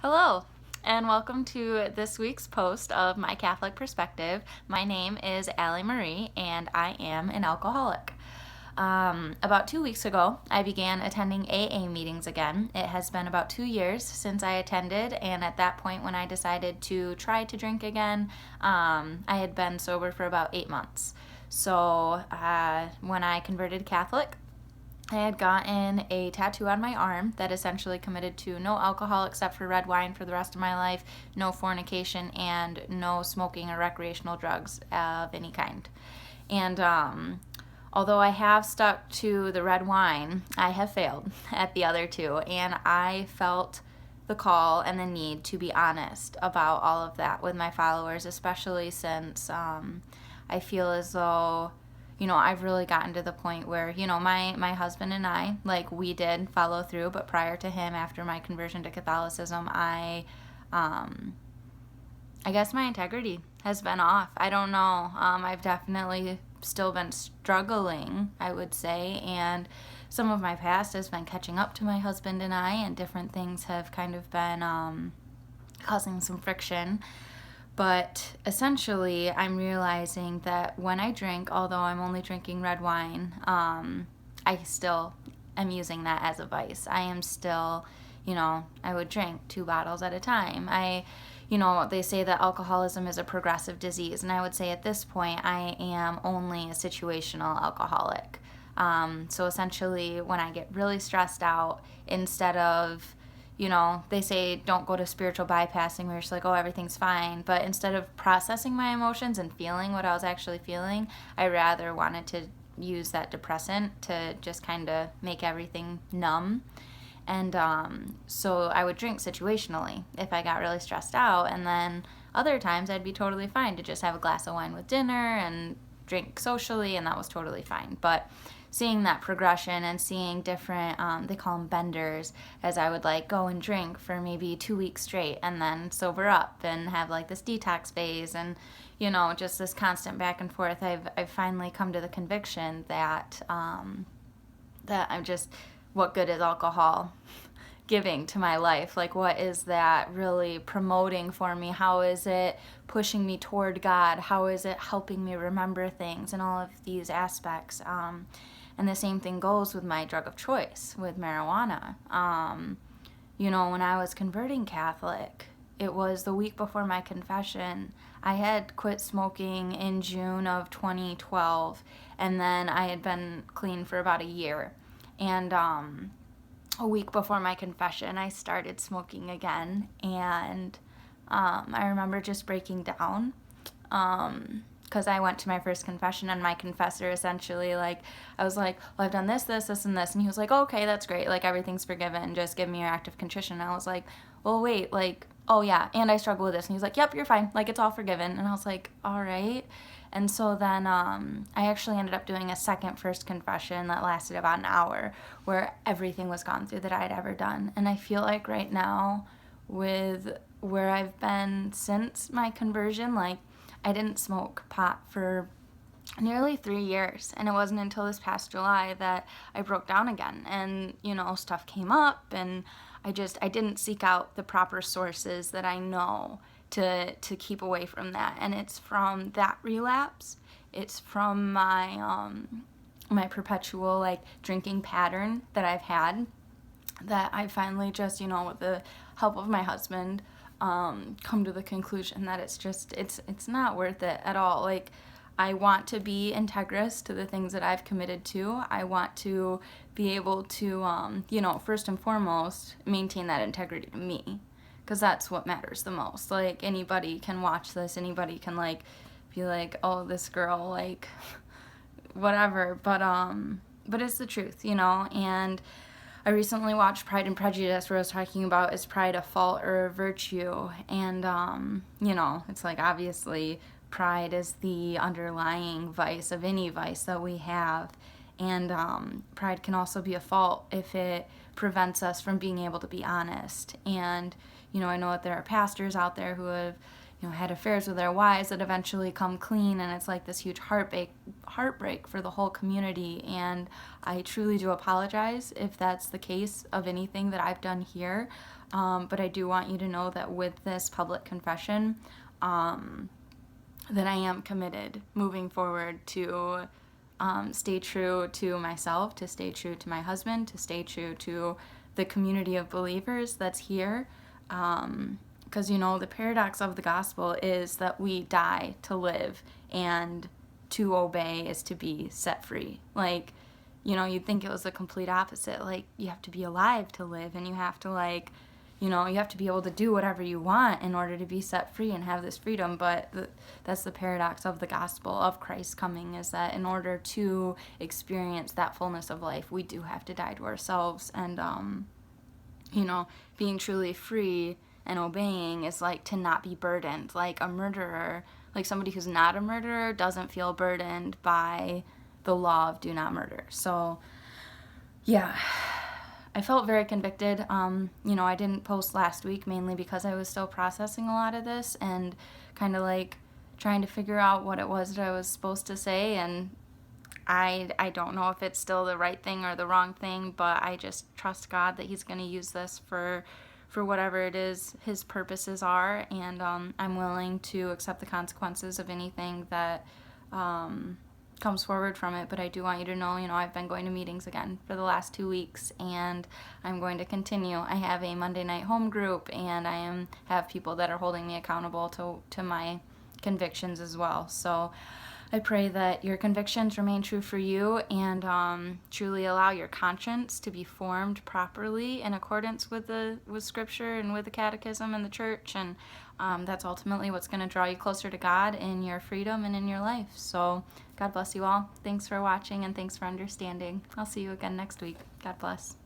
Hello, and welcome to this week's post of My Catholic Perspective. My name is Allie Marie, and I am an alcoholic. About 2 weeks ago, I began attending AA meetings again. It has been about 2 years since I attended, and at that point, when I decided to try to drink again, I had been sober for about 8 months. So when I converted Catholic, I had gotten a tattoo on my arm that essentially committed to no alcohol except for red wine for the rest of my life, no fornication, and no smoking or recreational drugs of any kind. And although I have stuck to the red wine, I have failed at the other two, and I felt the call and the need to be honest about all of that with my followers, especially since I feel as though I've really gotten to the point where, my husband and I, like, we did follow through, but prior to him, after my conversion to Catholicism, I guess my integrity has been off. I don't know. I've definitely still been struggling, I would say, and some of my past has been catching up to my husband and I, and different things have kind of been causing some friction. But essentially, I'm realizing that when I drink, although I'm only drinking red wine, I still am using that as a vice. I am still, I would drink 2 bottles at a time. They say that alcoholism is a progressive disease, and I would say at this point, I am only a situational alcoholic. So essentially, when I get really stressed out, instead of they say don't go to spiritual bypassing where you're just like, oh, everything's fine. But instead of processing my emotions and feeling what I was actually feeling, I rather wanted to use that depressant to just kind of make everything numb. And so I would drink situationally if I got really stressed out. And then other times I'd be totally fine to just have a glass of wine with dinner and drink socially, and that was totally fine. But seeing that progression and seeing different, they call them benders, as I would like go and drink for maybe 2 weeks straight and then sober up and have like this detox phase and, just this constant back and forth. I've finally come to the conviction that, that I'm just, what good is alcohol giving to my life? Like, what is that really promoting for me? How is it pushing me toward God? How is it helping me remember things and all of these aspects? And the same thing goes with my drug of choice, with marijuana. When I was converting Catholic, it was the week before my confession. I had quit smoking in June of 2012, and then I had been clean for about a year. And a week before my confession, I started smoking again, and I remember just breaking down because I went to my first confession, and my confessor essentially, like, I was like, well, I've done this, this, this, and this, and he was like, oh, okay, that's great, like, everything's forgiven, just give me your act of contrition. And I was like, well, wait, like, oh yeah, and I struggle with this. And he was like, yep, you're fine, like, it's all forgiven. And I was like, all right. And so then I actually ended up doing a first confession that lasted about an hour, where everything was gone through that I had ever done. And I feel like right now, with where I've been since my conversion, like, I didn't smoke pot for nearly 3 years, and it wasn't until this past July that I broke down again, and stuff came up, and I didn't seek out the proper sources that I know to keep away from that. And it's from that relapse, it's from my my perpetual, like, drinking pattern that I've had, that I finally just, with the help of my husband, come to the conclusion that it's not worth it at all. Like, I want to be integrous to the things that I've committed to. I want to be able to, first and foremost, maintain that integrity to me, because that's what matters the most. Like, anybody can watch this, anybody can, like, be like, oh, this girl, like, whatever, but it's the truth, and I recently watched Pride and Prejudice, where I was talking about, is pride a fault or a virtue? And, it's like, obviously, pride is the underlying vice of any vice that we have. And pride can also be a fault if it prevents us from being able to be honest. And, I know that there are pastors out there who have, had affairs with their wives that eventually come clean, and it's like this huge heartbreak for the whole community. And I truly do apologize if that's the case of anything that I've done here. But I do want you to know that with this public confession, that I am committed moving forward to stay true to myself, to stay true to my husband, to stay true to the community of believers that's here. Because, the paradox of the gospel is that we die to live, and to obey is to be set free. Like, you'd think it was the complete opposite. Like, you have to be alive to live, and you have to, you have to be able to do whatever you want in order to be set free and have this freedom. But that's the paradox of the gospel of Christ coming, is that in order to experience that fullness of life, we do have to die to ourselves. And, being truly free and obeying is like to not be burdened. Like a murderer, like somebody who's not a murderer doesn't feel burdened by the law of do not murder. So, yeah. I felt very convicted. I didn't post last week mainly because I was still processing a lot of this and kind of trying to figure out what it was that I was supposed to say. And I don't know if it's still the right thing or the wrong thing, but I just trust God that He's going to use this for whatever it is His purposes are. And I'm willing to accept the consequences of anything that comes forward from it. But I do want you to know, I've been going to meetings again for the last 2 weeks, and I'm going to continue. I have a Monday night home group, and I have people that are holding me accountable to my convictions as well. So I pray that your convictions remain true for you, and truly allow your conscience to be formed properly in accordance with Scripture and with the Catechism and the Church. And that's ultimately what's going to draw you closer to God in your freedom and in your life. So God bless you all. Thanks for watching, and thanks for understanding. I'll see you again next week. God bless.